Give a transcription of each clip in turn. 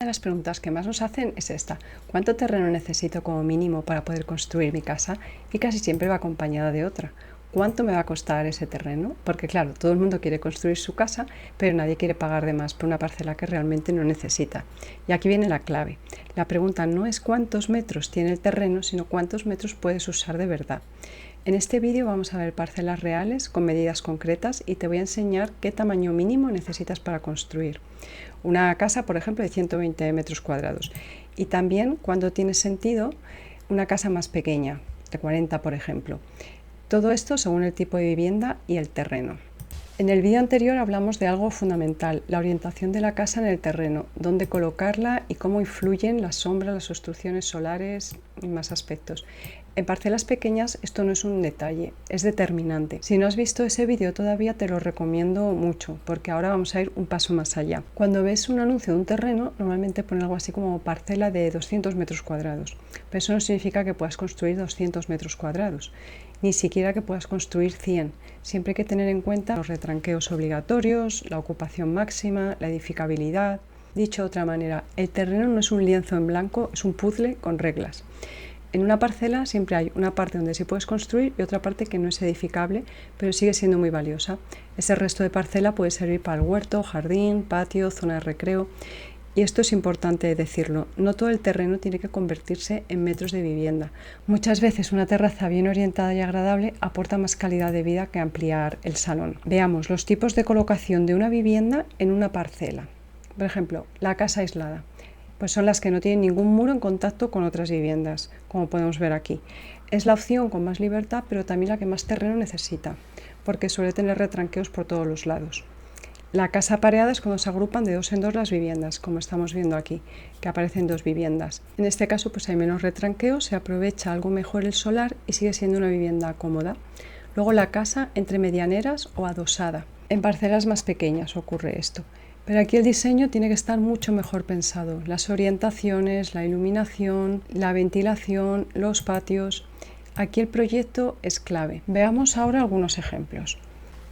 Una de las preguntas que más nos hacen es esta: ¿cuánto terreno necesito como mínimo para poder construir mi casa? Y casi siempre va acompañada de otra: ¿cuánto me va a costar ese terreno? Porque claro, todo el mundo quiere construir su casa, pero nadie quiere pagar de más por una parcela que realmente no necesita. Y aquí viene la clave. La pregunta no es cuántos metros tiene el terreno, sino cuántos metros puedes usar de verdad. En este vídeo vamos a ver parcelas reales con medidas concretas y te voy a enseñar qué tamaño mínimo necesitas para construir una casa, por ejemplo, de 120 metros cuadrados. Y también cuando tiene sentido una casa más pequeña, de 40 por ejemplo. Todo esto según el tipo de vivienda y el terreno. En el vídeo anterior hablamos de algo fundamental: la orientación de la casa en el terreno, dónde colocarla y cómo influyen las sombras, las obstrucciones solares y más aspectos. En parcelas pequeñas esto no es un detalle, es determinante. Si no has visto ese vídeo todavía, te lo recomiendo mucho, porque ahora vamos a ir un paso más allá. Cuando ves un anuncio de un terreno, normalmente pone algo así como parcela de 200 metros cuadrados, pero eso no significa que puedas construir 200 metros cuadrados, ni siquiera que puedas construir 100. Siempre hay que tener en cuenta los retranqueos obligatorios, la ocupación máxima, la edificabilidad. Dicho de otra manera, el terreno no es un lienzo en blanco, es un puzzle con reglas. En una parcela siempre hay una parte donde sí puedes construir y otra parte que no es edificable, pero sigue siendo muy valiosa. Ese resto de parcela puede servir para el huerto, jardín, patio, zona de recreo. Y esto es importante decirlo: no todo el terreno tiene que convertirse en metros de vivienda. Muchas veces una terraza bien orientada y agradable aporta más calidad de vida que ampliar el salón. Veamos los tipos de colocación de una vivienda en una parcela. Por ejemplo, la casa aislada. Pues son las que no tienen ningún muro en contacto con otras viviendas, como podemos ver aquí. Es la opción con más libertad, pero también la que más terreno necesita, porque suele tener retranqueos por todos los lados. La casa pareada es cuando se agrupan de dos en dos las viviendas, como estamos viendo aquí, que aparecen dos viviendas. En este caso pues hay menos retranqueos, se aprovecha algo mejor el solar y sigue siendo una vivienda cómoda. Luego la casa entre medianeras o adosada. En parcelas más pequeñas ocurre esto. Pero aquí el diseño tiene que estar mucho mejor pensado: las orientaciones, la iluminación, la ventilación, los patios. Aquí el proyecto es clave. Veamos ahora algunos ejemplos.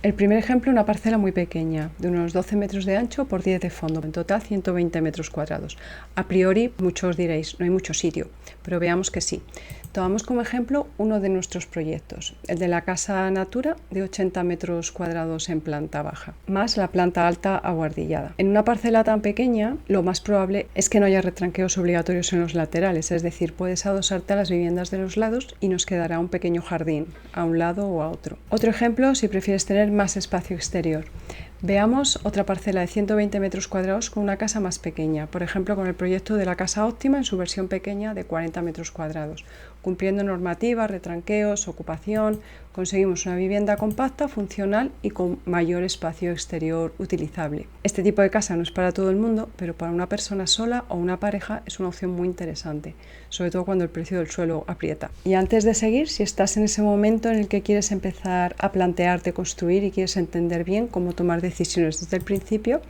El primer ejemplo, una parcela muy pequeña, de unos 12 metros de ancho por 10 de fondo, en total 120 metros cuadrados. A priori, muchos diréis, no hay mucho sitio, pero veamos que sí. Tomamos como ejemplo uno de nuestros proyectos, el de la Casa Natura, de 80 metros cuadrados en planta baja, más la planta alta abuhardillada. En una parcela tan pequeña, lo más probable es que no haya retranqueos obligatorios en los laterales, es decir, puedes adosarte a las viviendas de los lados y nos quedará un pequeño jardín, a un lado o a otro. Otro ejemplo, si prefieres tener más espacio exterior. Veamos otra parcela de 120 metros cuadrados con una casa más pequeña, por ejemplo con el proyecto de la Casa Óptima en su versión pequeña de 40 metros cuadrados. Cumpliendo normativas, retranqueos, ocupación, conseguimos una vivienda compacta, funcional y con mayor espacio exterior utilizable. Este tipo de casa no es para todo el mundo, pero para una persona sola o una pareja es una opción muy interesante, sobre todo cuando el precio del suelo aprieta. Y antes de seguir, si estás en ese momento en el que quieres empezar a plantearte construir y quieres entender bien cómo tomar decisiones desde el principio,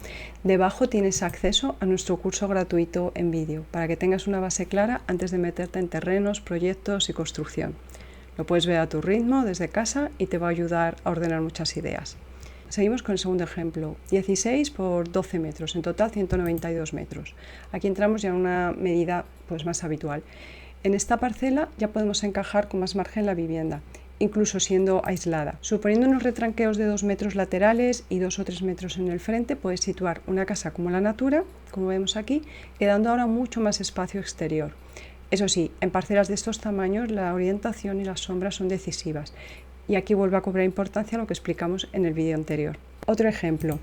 debajo tienes acceso a nuestro curso gratuito en vídeo para que tengas una base clara antes de meterte en terrenos, proyectos y construcción. Lo puedes ver a tu ritmo desde casa y te va a ayudar a ordenar muchas ideas. Seguimos con el segundo ejemplo: 16 por 12 metros, en total 192 metros. Aquí entramos ya en una medida pues más habitual. En esta parcela ya podemos encajar con más margen la vivienda, incluso siendo aislada. Suponiendo unos retranqueos de 2 metros laterales y 2 o 3 metros en el frente, puedes situar una casa como la Natura, como vemos aquí, quedando ahora mucho más espacio exterior. Eso sí, en parcelas de estos tamaños la orientación y las sombras son decisivas, y aquí vuelve a cobrar importancia lo que explicamos en el vídeo anterior. Otro ejemplo: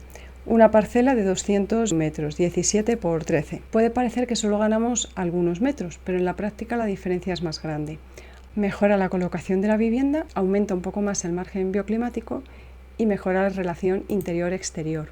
una parcela de 200 metros, 17 por 13. Puede parecer que solo ganamos algunos metros, pero en la práctica la diferencia es más grande. Mejora la colocación de la vivienda, aumenta un poco más el margen bioclimático y mejora la relación interior-exterior.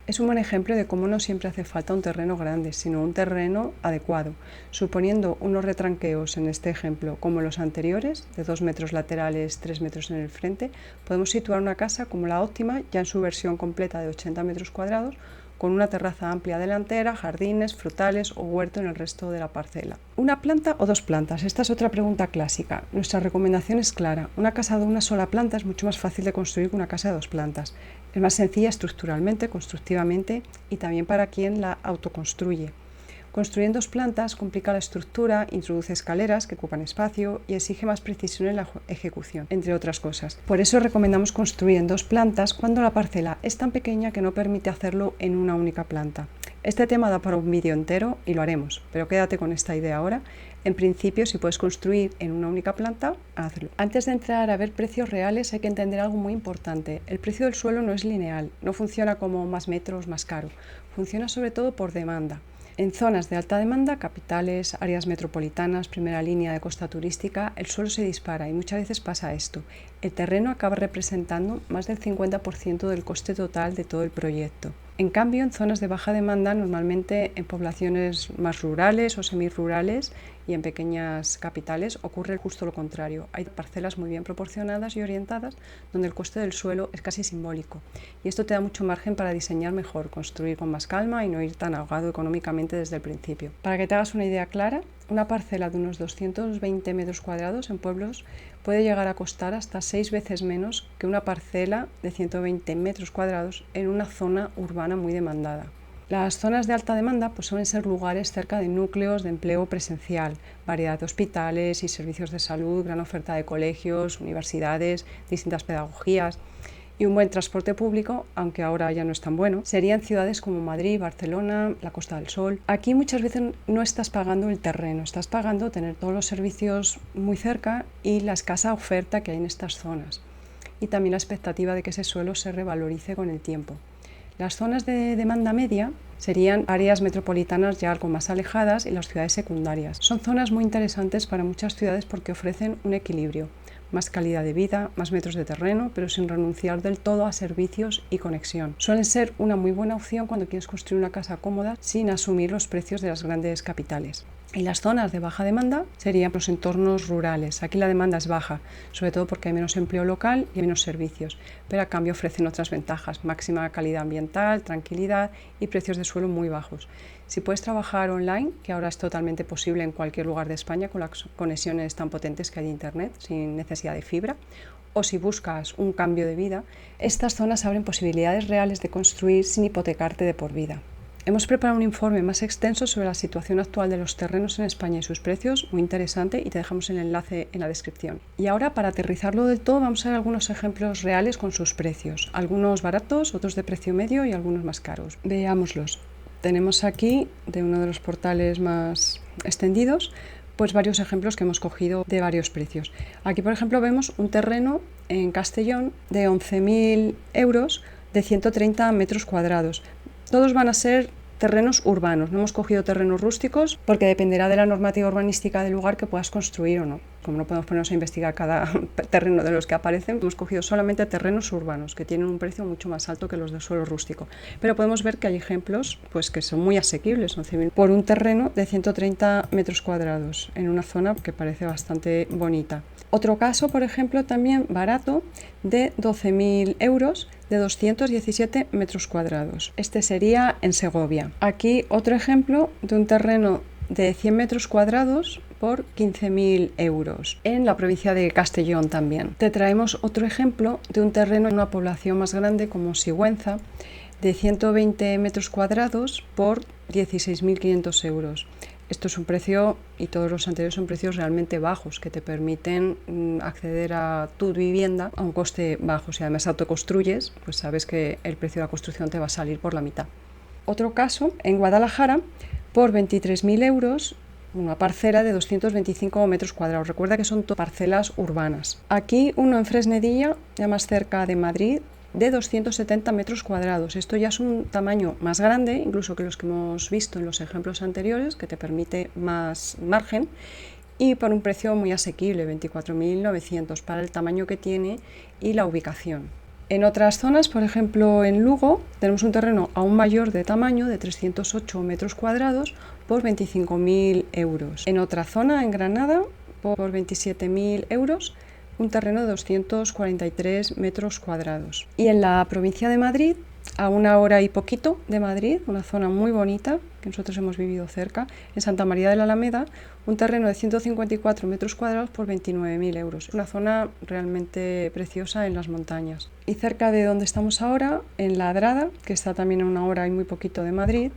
Es un buen ejemplo de cómo no siempre hace falta un terreno grande, sino un terreno adecuado. Suponiendo unos retranqueos en este ejemplo como los anteriores, de 2 metros laterales, 3 metros en el frente, podemos situar una casa como la Óptima, ya en su versión completa de 80 metros cuadrados, con una terraza amplia delantera, jardines, frutales o huerto en el resto de la parcela. ¿Una planta o dos plantas? Esta es otra pregunta clásica. Nuestra recomendación es clara: una casa de una sola planta es mucho más fácil de construir que una casa de dos plantas. Es más sencilla estructuralmente, constructivamente y también para quien la autoconstruye. Construir en 2 plantas complica la estructura, introduce escaleras que ocupan espacio y exige más precisión en la ejecución, entre otras cosas. Por eso recomendamos construir en 2 plantas cuando la parcela es tan pequeña que no permite hacerlo en una única planta. Este tema da para un vídeo entero y lo haremos, pero quédate con esta idea ahora. En principio, si puedes construir en una única planta, hazlo. Antes de entrar a ver precios reales hay que entender algo muy importante. El precio del suelo no es lineal, no funciona como más metros, más caro. Funciona sobre todo por demanda. En zonas de alta demanda, capitales, áreas metropolitanas, primera línea de costa turística, el suelo se dispara y muchas veces pasa esto. El terreno acaba representando más del 50% del coste total de todo el proyecto. En cambio, en zonas de baja demanda, normalmente en poblaciones más rurales o semirurales y en pequeñas capitales, ocurre justo lo contrario. Hay parcelas muy bien proporcionadas y orientadas donde el coste del suelo es casi simbólico. Y esto te da mucho margen para diseñar mejor, construir con más calma y no ir tan ahogado económicamente desde el principio. Para que te hagas una idea clara, una parcela de unos 220 metros cuadrados en pueblos puede llegar a costar hasta 6 veces menos que una parcela de 120 metros cuadrados en una zona urbana muy demandada. Las zonas de alta demanda pues suelen ser lugares cerca de núcleos de empleo presencial, variedad de hospitales y servicios de salud, gran oferta de colegios, universidades, distintas pedagogías y un buen transporte público, aunque ahora ya no es tan bueno. Serían ciudades como Madrid, Barcelona, la Costa del Sol. Aquí muchas veces no estás pagando el terreno, estás pagando tener todos los servicios muy cerca y la escasa oferta que hay en estas zonas. Y también la expectativa de que ese suelo se revalorice con el tiempo. Las zonas de demanda media serían áreas metropolitanas ya algo más alejadas y las ciudades secundarias. Son zonas muy interesantes para muchas ciudades porque ofrecen un equilibrio, más calidad de vida, más metros de terreno, pero sin renunciar del todo a servicios y conexión. Suelen ser una muy buena opción cuando quieres construir una casa cómoda sin asumir los precios de las grandes capitales. Y las zonas de baja demanda serían los entornos rurales. Aquí la demanda es baja, sobre todo porque hay menos empleo local y menos servicios, pero a cambio ofrecen otras ventajas, máxima calidad ambiental, tranquilidad y precios de suelo muy bajos. Si puedes trabajar online, que ahora es totalmente posible en cualquier lugar de España con las conexiones tan potentes que hay de internet, sin necesidad de fibra, o si buscas un cambio de vida, estas zonas abren posibilidades reales de construir sin hipotecarte de por vida. Hemos preparado un informe más extenso sobre la situación actual de los terrenos en España y sus precios, muy interesante, y te dejamos el enlace en la descripción. Y ahora, para aterrizarlo del todo, vamos a ver algunos ejemplos reales con sus precios, algunos baratos, otros de precio medio y algunos más caros. Veámoslos. Tenemos aquí, de uno de los portales más extendidos, pues varios ejemplos que hemos cogido de varios precios. Aquí, por ejemplo, vemos un terreno en Castellón de 11.000 euros de 130 metros cuadrados. Todos van a ser terrenos urbanos, no hemos cogido terrenos rústicos porque dependerá de la normativa urbanística del lugar que puedas construir o no. Como no podemos ponernos a investigar cada terreno de los que aparecen, hemos cogido solamente terrenos urbanos que tienen un precio mucho más alto que los de suelo rústico. Pero podemos ver que hay ejemplos pues, que son muy asequibles, 11.000 por un terreno de 130 metros cuadrados en una zona que parece bastante bonita. Otro caso, por ejemplo, también barato, de 12.000 euros de 217 metros cuadrados. Este sería en Segovia. Aquí otro ejemplo de un terreno de 100 metros cuadrados por 15.000 euros en la provincia de Castellón también. Te traemos otro ejemplo de un terreno en una población más grande como Sigüenza de 120 metros cuadrados por 16.500 euros. Esto es un precio, y todos los anteriores son precios realmente bajos, que te permiten acceder a tu vivienda a un coste bajo. Si además autoconstruyes, pues sabes que el precio de la construcción te va a salir por la mitad. Otro caso, en Guadalajara, por 23.000 euros, una parcela de 225 metros cuadrados. Recuerda que son parcelas urbanas. Aquí uno en Fresnedilla, ya más cerca de Madrid, de 270 metros cuadrados. Esto ya es un tamaño más grande, incluso que los que hemos visto en los ejemplos anteriores, que te permite más margen y por un precio muy asequible, 24.900 para el tamaño que tiene y la ubicación. En otras zonas, por ejemplo en Lugo, tenemos un terreno aún mayor de tamaño, de 308 metros cuadrados, por 25.000 euros. En otra zona, en Granada, por 27.000 euros, un terreno de 243 metros cuadrados. Y en la provincia de Madrid, a 1 hora y poquito de Madrid, una zona muy bonita, que nosotros hemos vivido cerca, en Santa María de la Alameda, un terreno de 154 metros cuadrados por 29.000 euros. Una zona realmente preciosa en las montañas. Y cerca de donde estamos ahora, en La Adrada, que está también a 1 hora y muy poquito de Madrid,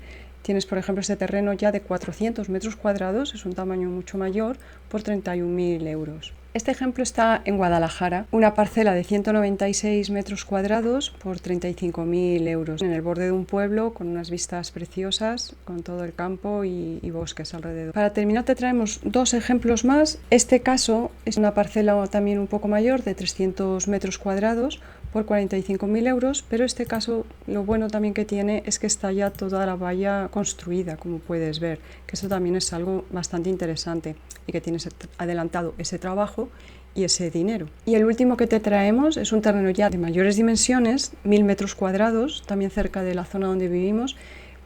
Tienes, por ejemplo, este terreno ya de 400 metros cuadrados, es un tamaño mucho mayor, por 31.000 euros. Este ejemplo está en Guadalajara, una parcela de 196 metros cuadrados por 35.000 euros, en el borde de un pueblo con unas vistas preciosas, con todo el campo y bosques alrededor. Para terminar te traemos dos ejemplos más. Este caso es una parcela también un poco mayor, de 300 metros cuadrados por 45.000 euros, pero este caso lo bueno también que tiene es que está ya toda la valla construida, como puedes ver, que eso también es algo bastante interesante y que tienes adelantado ese trabajo y ese dinero. Y el último que te traemos es un terreno ya de mayores dimensiones, 1.000 metros cuadrados, también cerca de la zona donde vivimos,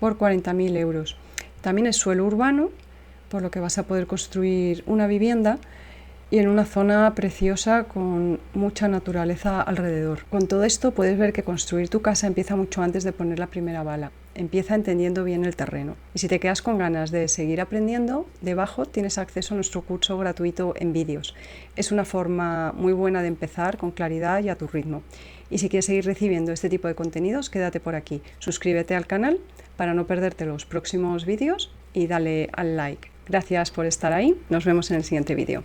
por 40.000 euros. También es suelo urbano, por lo que vas a poder construir una vivienda y en una zona preciosa con mucha naturaleza alrededor. Con todo esto puedes ver que construir tu casa empieza mucho antes de poner la primera bala. Empieza entendiendo bien el terreno. Y si te quedas con ganas de seguir aprendiendo, debajo tienes acceso a nuestro curso gratuito en vídeos. Es una forma muy buena de empezar con claridad y a tu ritmo. Y si quieres seguir recibiendo este tipo de contenidos, quédate por aquí. Suscríbete al canal para no perderte los próximos vídeos y dale al like. Gracias por estar ahí. Nos vemos en el siguiente vídeo.